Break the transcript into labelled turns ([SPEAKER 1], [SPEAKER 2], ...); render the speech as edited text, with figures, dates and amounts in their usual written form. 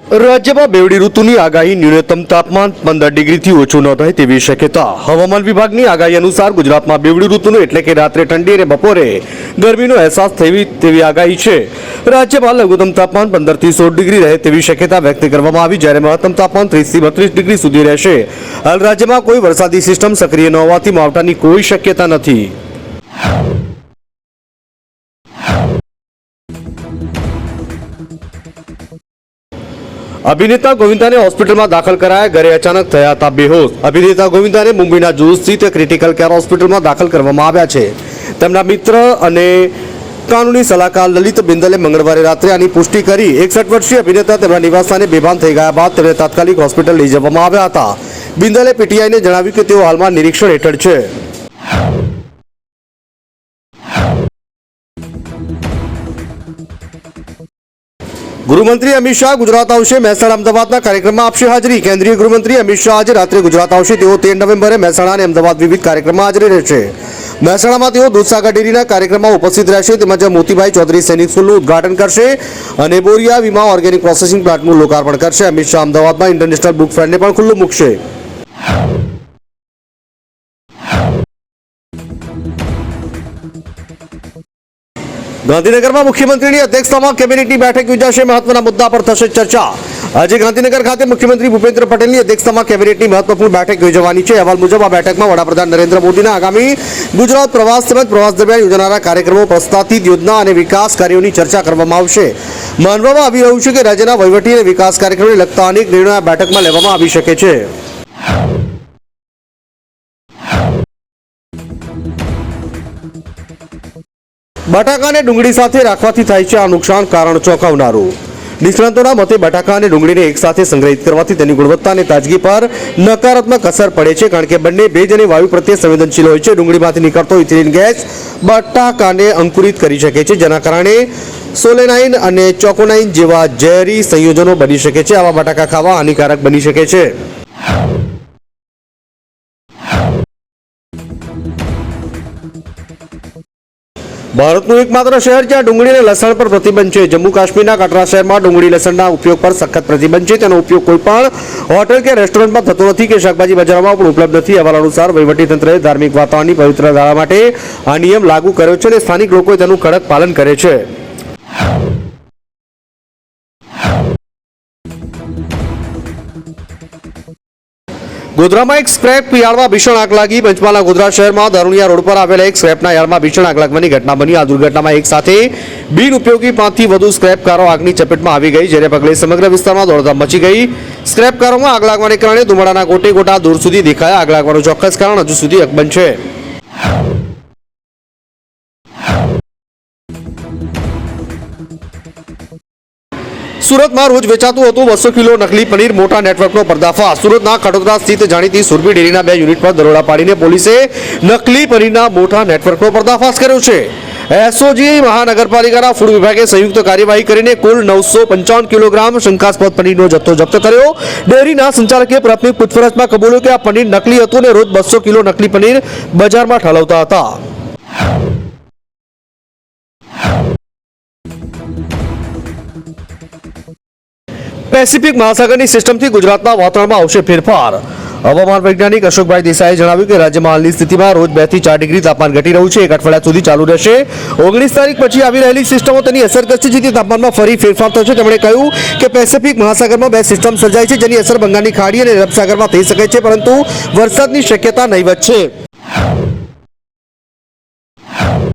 [SPEAKER 1] રાજ્યમાં બેવડી ઋતુની આગાહી ન્યૂનતમ તાપમાન 15 ડિગ્રીથી ઓછું નોંધાય તેવી શક્યતા હવામાન વિભાગની આગાહી અનુસાર ગુજરાતમાં બેવડી ઋતુનું એટલે કે રાત્રે ઠંડી અને બપોરે ગરમીનો અહેસાસ તેવી આગાહી છે। રાજ્યમાં લઘુત્તમ તાપમાન 15 થી 16 ડિગ્રી રહે તેવી શક્યતા વ્યક્ત કરવામાં આવી, જ્યારે મહત્તમ તાપમાન 30 થી 32 ડિગ્રી સુધી રહેશે। હાલ રાજ્યમાં કોઈ વરસાદી સિસ્ટમ સક્રિય ન હોવાથી માવઠાની કોઈ શક્યતા નથી। अभिनेता गोविंदा ने हॉस्पिटल में दाखल कराया, घरे अचानक थया था बेहोश। अभिनेता गोविंदा ने मुंबईना जुहू स्थित क्रिटिकल केर हॉस्पिटल में दाखल करवामां આવ્યા છે। તેમના મિત્ર અને કાનૂની સલાહકાર લલિત બિંદલે મંગળવારે રાત્રે આની પુષ્ટિ કરી। 61 વર્ષીય અભિનેતા તેમના નિવાસસ્થાને બેભાન થઈ ગયા બાદ તેમને તાત્કાલિક હોસ્પિટલ લઈ જવામાં આવ્યા હતા। બિંદલે પીટીઆઈને જણાવ્યું કે તેઓ હાલમાં નિરીક્ષણ હેઠળ છે। गृहमंत्री अमित शाह गुजरात आवशे। મહેસાણા અમદાવાદના કાર્યક્રમમાં આપશે હાજરી। કેન્દ્રીય ગૃહમંત્રી અમિત શાહ આજે રાત્રે ગુજરાત આવશે। તેઓ 13 નવેમ્બરે મહેસાણા અને અમદાવાદ વિવિધ કાર્યક્રમમાં હાજરી રહેશે। મહેસાણામાં તેઓ દૂધસાગર ડેરીના કાર્યક્રમમાં ઉપસ્થિત રહેશે, તેમજ મોતીભાઈ ચૌધરી સૈનિક સ્કૂલનું ઉદ્ઘાટન કરશે અને બોરિયા વીમા ઓર્ગેનિક પ્રોસેસિંગ પ્લાન્ટનું લોકાર્પણ કરશે। અમિત શાહ અમદાવાદમાં ઇન્ટરનેશનલ બુક ફેરને પણ ખુલ્લું મૂકશે। ગાંધીનગરમાં મુખ્યમંત્રીની અધ્યક્ષતામાં કેબિનેટની બેઠક યોજાશે। મહત્વના મુદ્દા પર થશે ચર્ચા। આજે ગાંધીનગર ખાતે મુખ્યમંત્રી ભૂપેન્દ્ર પટેલની અધ્યક્ષતામાં કેબિનેટની મહત્વપૂર્ણ બેઠક યોજવાની છે। અહેવાલ મુજબ આ બેઠકમાં વડાપ્રધાન નરેન્દ્ર મોદીના આગામી ગુજરાત પ્રવાસ તેમજ પ્રવાસ દરમિયાન યોજાનારા કાર્યક્રમો, પ્રસ્તાવિત યોજના અને વિકાસ કાર્યોની ચર્ચા કરવામાં આવશે। માનવામાં આવી રહ્યું છે કે રાજ્યના વહીવટી અને વિકાસ કાર્યક્રમને લગતા અનેક નિર્ણયો આ બેઠકમાં લેવામાં આવી શકે છે। બટાકા અને ડુંગળી સાથે રાખવાથી થાય છે આ નુકસાન, કારણ ચોંકાવનારું। નિષ્ણાતોના મતે બટાકા અને ડુંગળીને એકસાથે સંગ્રહિત કરવાથી તેની ગુણવત્તા અને તાજગી પર નકારાત્મક અસર પડે છે, કારણ કે બંને ભેજ અને વાયુ પ્રત્યે સંવેદનશીલ હોય છે। ડુંગળીમાંથી નીકળતો ઇથિલિન ગેસ બટાકાને અંકુરિત કરી શકે છે, જેના કારણે સોલેનાઇન અને ચોકોનાઇન જેવા ઝેરી સંયોજનો બની શકે છે। આવા બટાકા ખાવા હાનિકારક બની શકે છે। ભારતનું એકમાત્ર શહેર જ્યાં ડુંગળી અને લસણ પર પ્રતિબંધ છે। જમ્મુ કાશ્મીરના કટરા શહેરમાં ડુંગળી લસણના ઉપયોગ પર સખત પ્રતિબંધ છે। તેનો ઉપયોગ કોઈપણ હોટલ કે રેસ્ટોરન્ટમાં થતો નથી કે શાકભાજી બજારોમાં પણ ઉપલબ્ધ નથી। અહેવાલ અનુસાર વહીવટીતંત્રએ ધાર્મિક વાતાવરણની પવિત્ર ધારા માટે આ નિયમ લાગુ કર્યો છે અને સ્થાનિક લોકોએ તેનું કડક પાલન કરે છે। ગોધરામાં એક સ્ક્રેપ યાર્ડમાં ભીષણ આગ લાગી। પંચમહાલના ગોધરા શહેરમાં દારૂણિયા રોડ પર આવેલા એક સ્ક્રેપના યાર્ડમાં ભીષણ આગ લાગવાની ઘટના બની। આ દુર્ઘટનામાં એક સાથે બિનઉપયોગી 5 થી વધુ સ્ક્રેપ કારો આગની ચપેટમાં આવી ગઈ, જેને પગલે સમગ્ર વિસ્તારમાં દોડધામ મચી ગઈ। સ્ક્રેપ કારોમાં આગ લાગવાને કારણે ધુમાડાના ગોટે ગોટા દૂર સુધી દેખાયા। આગ લાગવાનું ચોક્કસ કારણ હજુ સુધી અકબંધ છે। સુરતમાં રોજ વેચાતું હતું 200 કિલો નકલી પનીર, મોટા નેટવર્કનો પર્દાફાશ। સુરતના ખડોદરા સ્થિત જાણીતી સુરભી ડેરીના 2 યુનિટ પર દરોડા પાડીને પોલીસે નકલી પનીરના મોટા નેટવર્કનો પર્દાફાશ કર્યો છે। એસઓજી મહાનગરપાલિકાના ફૂડ વિભાગે સંયુક્ત કાર્યવાહી કરીને કુલ 955 કિલોગ્રામ શંકાસ્પદ પનીરનો જથ્થો જપ્ત કર્યો। ડેરીના સંચાલકે પ્રાથમિક પૂછપરછમાં કબૂલ્યું કે આ પનીર નકલી હતું અને રોજ 200 કિલો નકલી પનીર બજારમાં ઠાલવતા હતા। પેસિફિક મહાસાગરની સિસ્ટમથી ગુજરાતના વાતાવરણમાં આવશે ફેરફાર। હવામાન વૈજ્ઞાનિક અશોકભાઈ દેસાઈએ જણાવ્યું કે રાજ્યમાં હાલની સ્થિતિમાં રોજ 2 થી 4 ડિગ્રી તાપમાન ઘટી રહ્યું છે। એક અઠવાડિયા સુધી ચાલુ રહેશે। 19 તારીખ પછી આવી રહેલી સિસ્ટમો તેની અસર કરશે, જેથી તાપમાનમાં ફરી ફેરફાર થશે। તેમણે કહ્યું કે પેસિફિક મહાસાગરમાં 2 સિસ્ટમ સર્જાઈ છે, જેની અસર બંગાળની ખાડી અને અરબ સાગરમાં થઈ શકે છે, પરંતુ વરસાદની શક્યતા નહીવત છે।